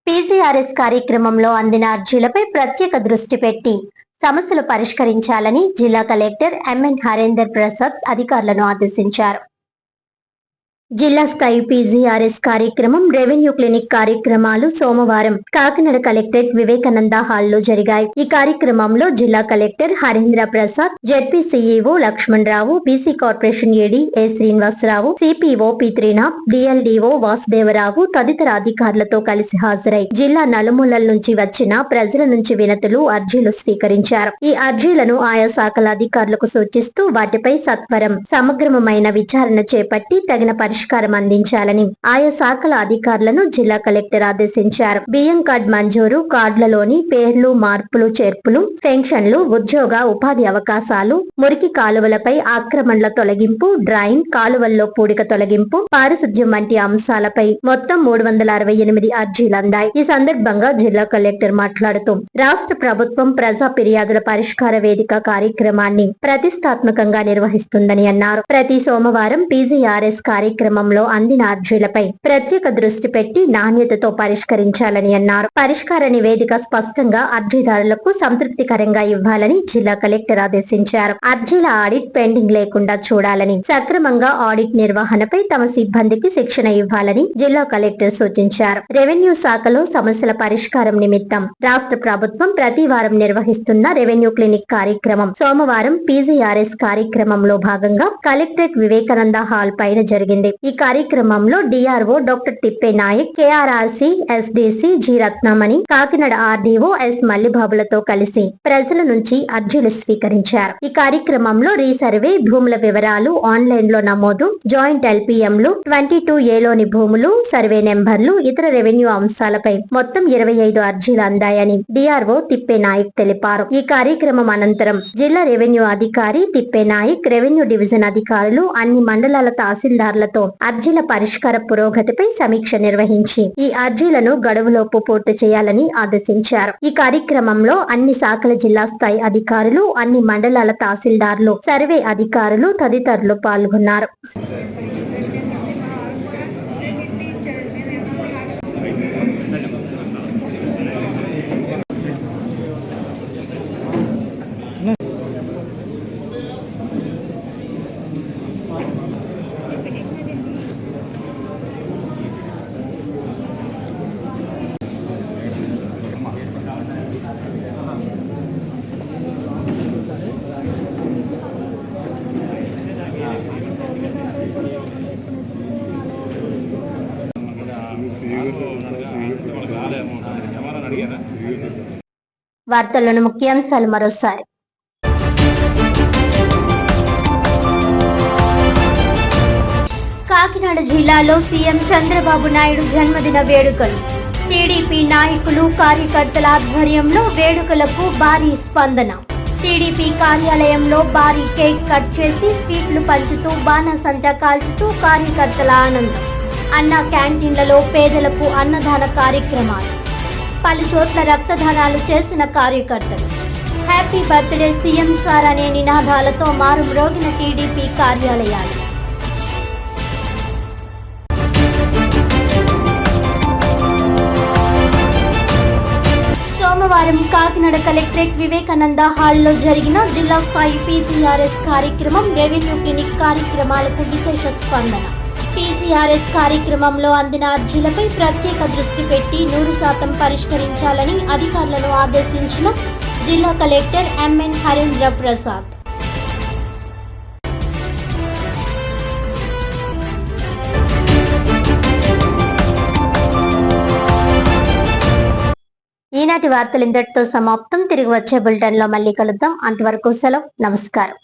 పీసీఆర్ఎస్ కార్యక్రమంలో అందిన అర్జీలపై ప్రత్యేక దృష్టి పెట్టి సమస్యలు పరిష్కరించాలని జిల్లా కలెక్టర్ ఎంఎన్ హరేందర్ ప్రసాద్ అధికారులను ఆదేశించారు. జిల్లా స్థాయి పీజీఆర్ఎస్ కార్యక్రమం, రెవెన్యూ క్లినిక్ కార్యక్రమాలు సోమవారం కాకినాడ కలెక్టరేట్ వివేకానంద హాల్లో జరిగాయి. ఈ కార్యక్రమంలో జిల్లా collector Harendra Prasad, ZP CEO Lakshman Rao, BC corporation AD A Srinivasarao, CPO పి3నాథ్, డిఎల్డీఓ వాసుదేవరావు తదితర అధికారులతో కలిసి హాజరై జిల్లా నలుమూలల నుంచి వచ్చిన ప్రజల నుంచి వినతులు, అర్జీలు స్వీకరించారు. ఈ అర్జీలను ఆయా శాఖల అధికారులకు సూచిస్తూ వాటిపై సత్వరం సమగ్రమైన విచారణ చేపట్టి తగిన పరిష్కారం అందించాలని ఆయా శాఖల అధికారులను జిల్లా కలెక్టర్ ఆదేశించారు. బియ్యం కార్డ్ మంజూరు, కార్డులలోని పేర్లు మార్పులు చేర్పులు, పెన్షన్లు, ఉద్యోగ ఉపాధి అవకాశాలు, మురికి కాలువలపై ఆక్రమణల తొలగింపు, డ్రైన్ కాలువల్లో పూడిక తొలగింపు, పారిశుధ్యం వంటి అంశాలపై మొత్తం 368 అర్జీలు అందాయి. ఈ సందర్భంగా జిల్లా కలెక్టర్ మాట్లాడుతూ రాష్ట్ర ప్రభుత్వం ప్రజా ఫిర్యాదుల పరిష్కార వేదిక కార్యక్రమాన్ని ప్రతిష్టాత్మకంగా నిర్వహిస్తుందని అన్నారు. ప్రతి సోమవారం పీజీఆర్ఎస్ కార్యక్రమంలో అందిన అర్జీలపై ప్రత్యేక దృష్టి పెట్టి నాణ్యతతో పరిష్కరించాలని అన్నారు. పరిష్కార నివేదిక స్పష్టంగా అర్జీదారులకు సంతృప్తికరంగా ఇవ్వాలని జిల్లా కలెక్టర్ ఆదేశించారు. అర్జీల ఆడిట్ పెండింగ్ లేకుండా చూడాలని, సక్రమంగా ఆడిట్ నిర్వహణపై తమ సిబ్బందికి శిక్షణ ఇవ్వాలని జిల్లా కలెక్టర్ సూచించారు. రెవెన్యూ శాఖలో సమస్యల పరిష్కారం నిమిత్తం రాష్ట్ర ప్రభుత్వం ప్రతి వారం నిర్వహిస్తున్న రెవెన్యూ క్లినిక్ కార్యక్రమం సోమవారం పీజీఆర్ఎస్ కార్యక్రమంలో భాగంగా కలెక్టరేట్ వివేకానంద హాల్ పైన జరిగింది. ఈ కార్యక్రమంలో DRO doctor Thippe Nayak, KRRC SDC G Ratnamani, Kakinada RDO S మల్లిబాబులతో కలిసి ప్రజల నుంచి అర్జీలు స్వీకరించారు. ఈ కార్యక్రమంలో రీసర్వే, భూముల వివరాలు ఆన్లైన్ లో నమోదు, జాయింట్ ఎల్పీఎంలు, 22A భూములు, సర్వే నెంబర్లు, ఇతర రెవెన్యూ అంశాలపై మొత్తం 25 అర్జీలు అందాయని డిఆర్ఓ తిప్పే నాయక్ తెలిపారు. ఈ కార్యక్రమం అనంతరం జిల్లా రెవెన్యూ అధికారి తిప్పే నాయక్, రెవెన్యూ డివిజన్ అధికారులు, అన్ని మండలాల తహసీల్దార్లతో అర్జీల పరిష్కార పురోగతిపై సమీక్ష నిర్వహించి ఈ అర్జీలను గడువులోపు పూర్తి చేయాలని ఆదేశించారు. ఈ కార్యక్రమంలో అన్ని శాఖల జిల్లా స్థాయి అధికారులు, అన్ని మండలాల తహసీల్దార్లు, సర్వే అధికారులు తదితరులు పాల్గొన్నారు. వార్తల్లోని ముఖ్యాంశాలు మరోసారి. కాకినాడ జిల్లాలో సీఎం చంద్రబాబు నాయుడు జన్మదిన వేడుకలు. టీడీపీ నాయకులు, కార్యకర్తల ఆధ్వర్యంలో వేడుకలకు భారీ స్పందన. టీడీపీ కార్యాలయంలో భారీ కేక్ కట్ చేసి స్వీట్లు పంచుతూ బాణాసంచా కాల్చుతూ కార్యకర్తల ఆనందం. అన్న క్యాంటీన్లలో పేదలకు అన్నదాన కార్యక్రమాలు. పలు చోట్ల రక్తదానాలు చేసిన కార్యకర్తలు. హ్యాపీ బర్త్డే సీఎం సార్ అనే నినాదాలతో మారుమ్రోగిన టీడీపీ కార్యాలయాలు. సోమవారం కాకినాడ కలెక్టరేట్ వివేకానంద హాల్లో జరిగిన జిల్లా స్థాయి పీజీఆర్ఎస్ కార్యక్రమం, రెవెన్యూ క్లినిక్ కార్యక్రమాలకు విశేష స్పందన. పీసీఆర్ఎస్ కార్యక్రమంలో అందిన అర్జీలపై ప్రత్యేక దృష్టి పెట్టి 100% పరిష్కరించాలని అధికారులను ఆదేశించిన జిల్లా కలెక్టర్ ఎంఎన్ హరేంద్ర ప్రసాద్. ఈనాటి వార్తలు ఇంతటితో సమాప్తం. తిరిగి వచ్చే బులెటిన్ లో మళ్ళీ కలుద్దాం. అంతవరకు సెలవు. నమస్కారం.